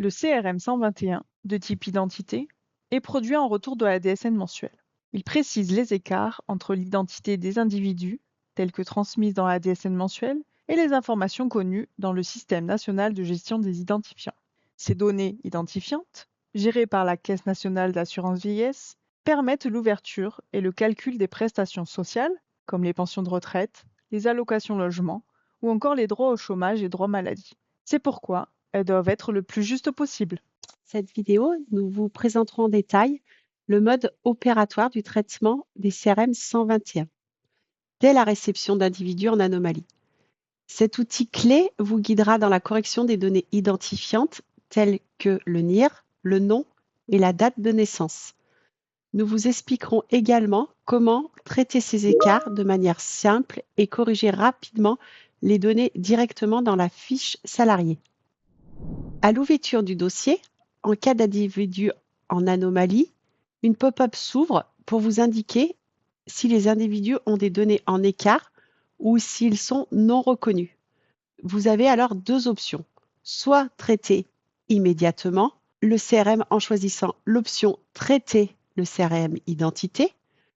Le CRM 121, de type identité, est produit en retour de la DSN mensuelle. Il précise les écarts entre l'identité des individus, telle que transmise dans la DSN mensuelle, et les informations connues dans le Système national de gestion des identifiants. Ces données identifiantes, gérées par la Caisse nationale d'assurance vieillesse, permettent l'ouverture et le calcul des prestations sociales, comme les pensions de retraite, les allocations logement ou encore les droits au chômage et droits maladie. C'est pourquoi elles doivent être le plus justes possible. Cette vidéo, nous vous présenterons en détail le mode opératoire du traitement des CRM 121 dès la réception d'individus en anomalie. Cet outil clé vous guidera dans la correction des données identifiantes telles que le NIR, le nom et la date de naissance. Nous vous expliquerons également comment traiter ces écarts de manière simple et corriger rapidement les données directement dans la fiche salarié. À l'ouverture du dossier, en cas d'individu en anomalie, une pop-up s'ouvre pour vous indiquer si les individus ont des données en écart ou s'ils sont non reconnus. Vous avez alors deux options, soit traiter immédiatement le CRM en choisissant l'option Traiter le CRM identité,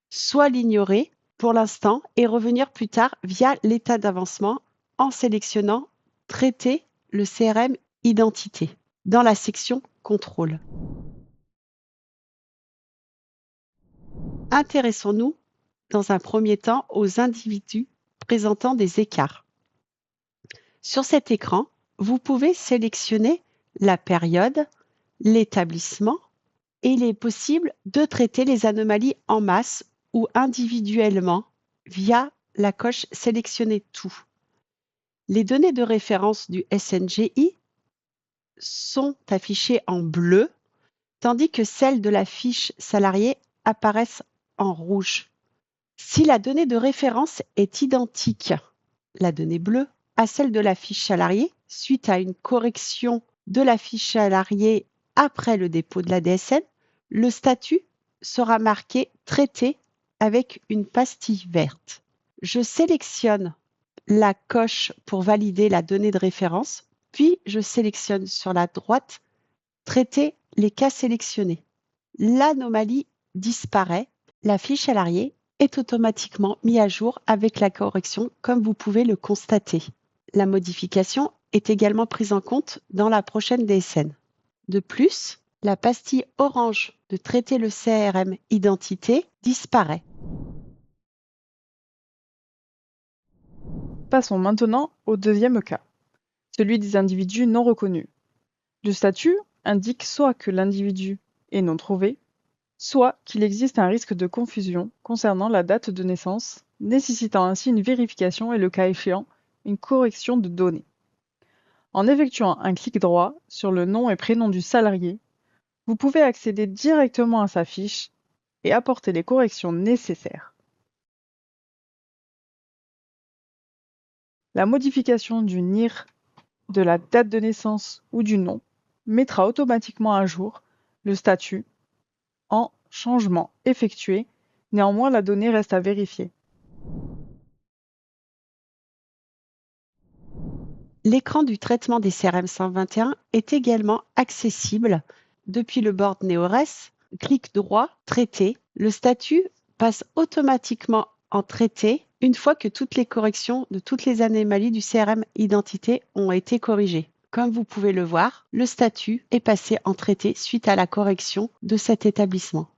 soit l'ignorer pour l'instant et revenir plus tard via l'état d'avancement en sélectionnant Traiter le CRM identité dans la section Contrôle. Intéressons-nous dans un premier temps aux individus présentant des écarts. Sur cet écran, vous pouvez sélectionner la période, l'établissement et il est possible de traiter les anomalies en masse ou individuellement via la coche Sélectionner tout. Les données de référence du SNGI sont affichées en bleu, tandis que celles de la fiche salariée apparaissent en rouge. Si la donnée de référence est identique, la donnée bleue, à celle de la fiche salariée, suite à une correction de la fiche salariée après le dépôt de la DSN, le statut sera marqué Traité avec une pastille verte. Je sélectionne la coche pour valider la donnée de référence, puis je sélectionne sur la droite Traiter les cas sélectionnés. L'anomalie disparaît, la fiche salariée est automatiquement mise à jour avec la correction comme vous pouvez le constater. La modification est également prise en compte dans la prochaine DSN. De plus, la pastille orange de traiter le CRM identité disparaît. Passons maintenant au deuxième cas, celui des individus non reconnus. Le statut indique soit que l'individu est non trouvé, soit qu'il existe un risque de confusion concernant la date de naissance, nécessitant ainsi une vérification et le cas échéant, une correction de données. En effectuant un clic droit sur le nom et prénom du salarié, vous pouvez accéder directement à sa fiche et apporter les corrections nécessaires. La modification du NIR, de la date de naissance ou du nom mettra automatiquement à jour le statut en changement effectué. Néanmoins, la donnée reste à vérifier. L'écran du traitement des CRM 121 est également accessible depuis le board NeoRes. Clic droit, Traiter. Le statut passe automatiquement en Traité une fois que toutes les corrections de toutes les anomalies du CRM identité ont été corrigées. Comme vous pouvez le voir, le statut est passé en Traité suite à la correction de cet établissement.